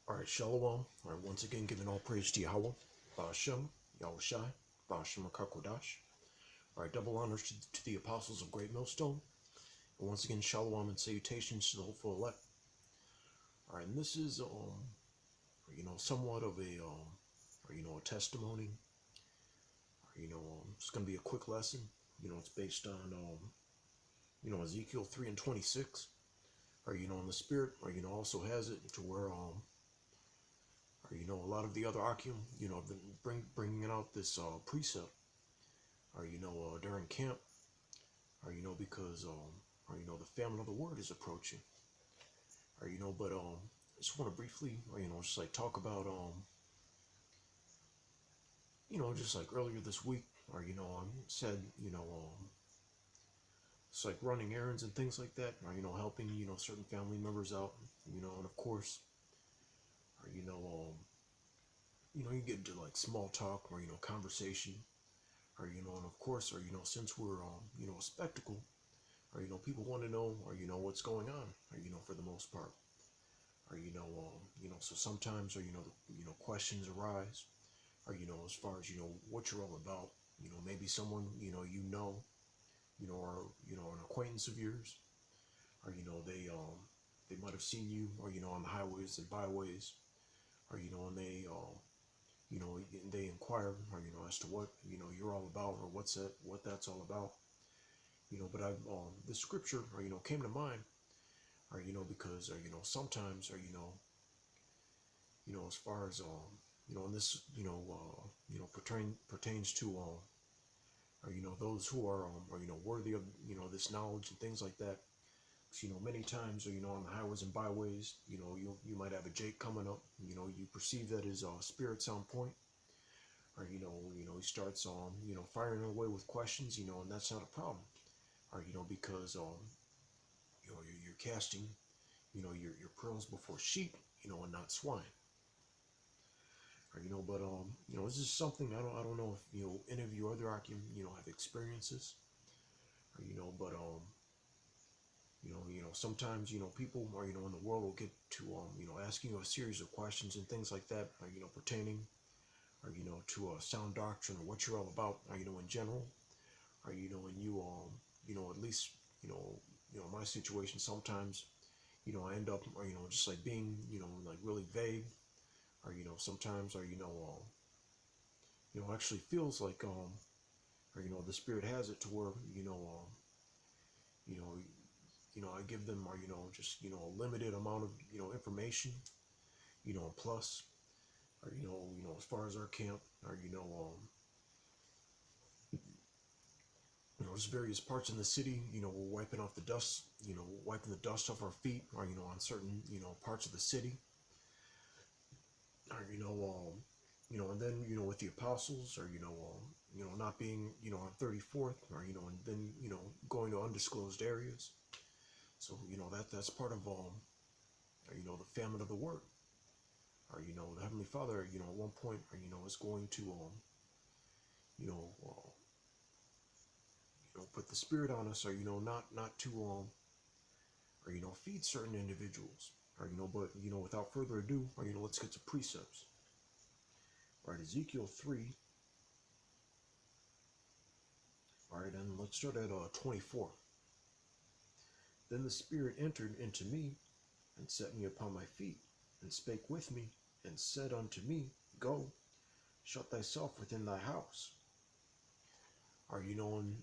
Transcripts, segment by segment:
All right, Shalom. All right, once again, giving all praise to Yahweh, Ba'ashem, Yahushai, Ba'ashem HaKakodash. All right, double honors to the apostles of Great Millstone. And once again, Shalom and salutations to the hopeful elect. All right, and this is, somewhat of a testimony. It's going to be a quick lesson. It's based on, Ezekiel 3 and 26. And the Spirit, also has it to where, a lot of the other Akim, have been bringing out this precept, during camp, because, the famine of the word is approaching, but I just want to briefly, just like talk about, just like earlier this week, said, it's like running errands and things like that, or, helping, certain family members out, and of course, or, you get into like small talk or, conversation, or, and of course, or, since we're, a spectacle, or, people want to know, or, what's going on, or, for the most part, or, so sometimes, or, questions arise, or, as far as, what you're all about, maybe someone, or, an acquaintance of yours, or, they might have seen you, or, on the highways and byways, or, and they inquire, or, as to what, you're all about, or what that's all about, but the scripture, or, came to mind, or, because, or, sometimes, or, as far as, and this, pertains to, or, those who are, or, worthy of, this knowledge and things like that. Many times, or, on the highways and byways, you might have a Jake coming up, you perceive that his spirit's on point, or, he starts, firing away with questions, and that's not a problem, or, because, you're casting, your pearls before sheep, and not swine. Or, but, this is something I don't know if, any of you other Akim, have experiences, or, but, sometimes, people are, in the world will get to, asking you a series of questions and things like that, pertaining, or, to a sound doctrine or what you're all about, in general, or, and you, at least, my situation sometimes, I end up, or, just like being, like really vague, or, sometimes, or, actually feels like, or, the spirit has it to where, you know, I give them, or, just, a limited amount of, information, plus, or, as far as our camp, or, just various parts in the city, we're wiping off the dust, wiping the dust off our feet, or, on certain, parts of the city, or, and then, with the apostles, or, not being, on 34th, or, and then, going to undisclosed areas. So, that's part of, or, the famine of the word, or, the Heavenly Father, at one point, or, is going to, you know, uh, put the Spirit on us, or, not to, or, feed certain individuals, or, but, without further ado, or, let's get to precepts. All right, Ezekiel 3. All right, and let's start at 24. Then the Spirit entered into me, and set me upon my feet, and spake with me, and said unto me, Go, shut thyself within thy house. Or, and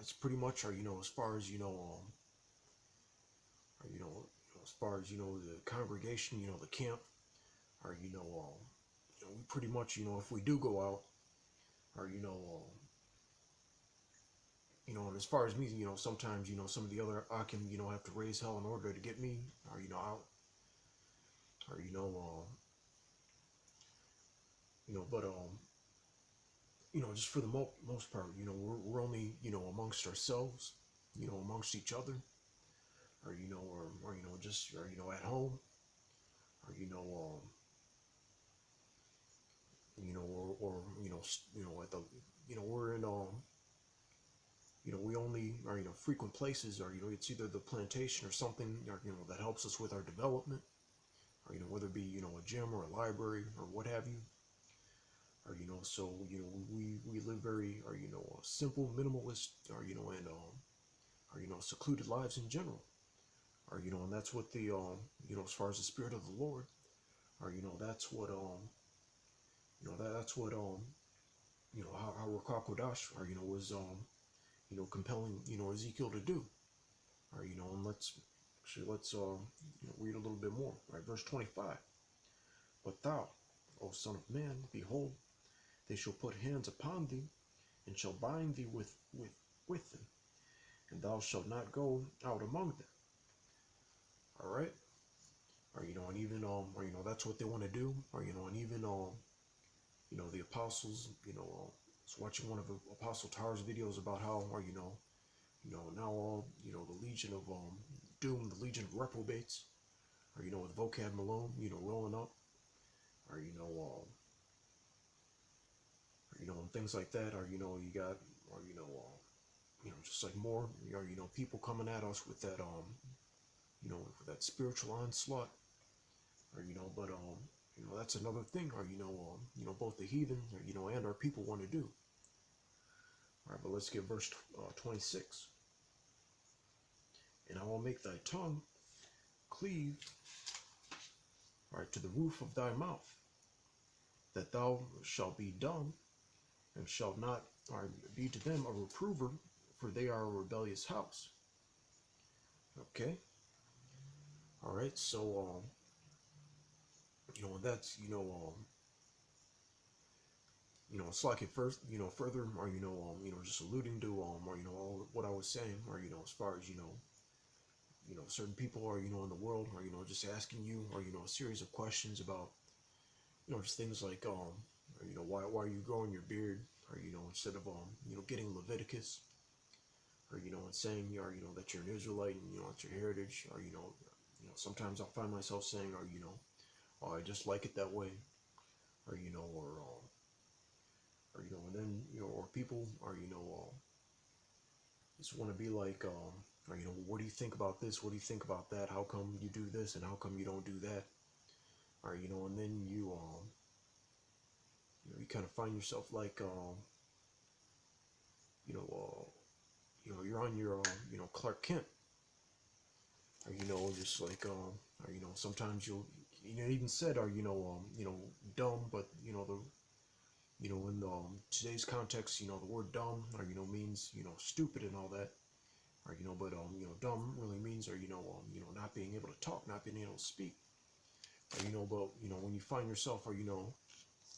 it's pretty much, or, as far as, or, as far as, the congregation, the camp, or, we pretty much, if we do go out, or, and as far as me, sometimes, some of the other Akim, have to raise hell in order to get me, or, out, or, but, just for the most part, we're only, amongst ourselves, amongst each other, or, or, just, or, at home, or, or, at the, we're in, we only are, frequent places, or, it's either the plantation or something, or, that helps us with our development, or whether it be a gym or a library or what have you, or so we live very or simple, minimalist, or and or secluded lives in general, or and that's what the as far as the spirit of the Lord, or that's what that's what how Rakakodash, or was compelling Ezekiel to do, or and let's read a little bit more, right? Verse 25. But thou, O son of man, behold, they shall put hands upon thee, and shall bind thee with them, and thou shalt not go out among them. All right, or and even or that's what they want to do, or and even the apostles, I was watching one of Apostle Tower's videos about how, or now all the Legion of Doom, the Legion of Reprobates, or with Vocab Malone, rolling up, or and things like that, or you got, or just like more, or people coming at us with that with that spiritual onslaught, or but that's another thing, or both the heathen, or and our people want to do. All right, but let's get verse 26. And I will make thy tongue cleave, right, to the roof of thy mouth, that thou shalt be dumb, and shalt not be to them a reprover, for they are a rebellious house. Okay. All right. So that's it's like at first further, or just alluding to or all what I was saying, or as far as certain people are in the world, or just asking you, or a series of questions about just things like or, why are you growing your beard, or instead of getting Leviticus, or and saying that you're an Israelite, and it's your heritage, or sometimes I'll find myself saying, or oh, I just like it that way, or or and then or people are just want to be like or what do you think about this, what do you think about that, how come you do this and how come you don't do that, or and then you kind of find yourself like you know you're on your Clark Kent, or just like or sometimes you'll even said, or dumb, but the in today's context, the word dumb, or means stupid and all that, or but dumb really means, or not being able to talk, not being able to speak, or but when you find yourself, or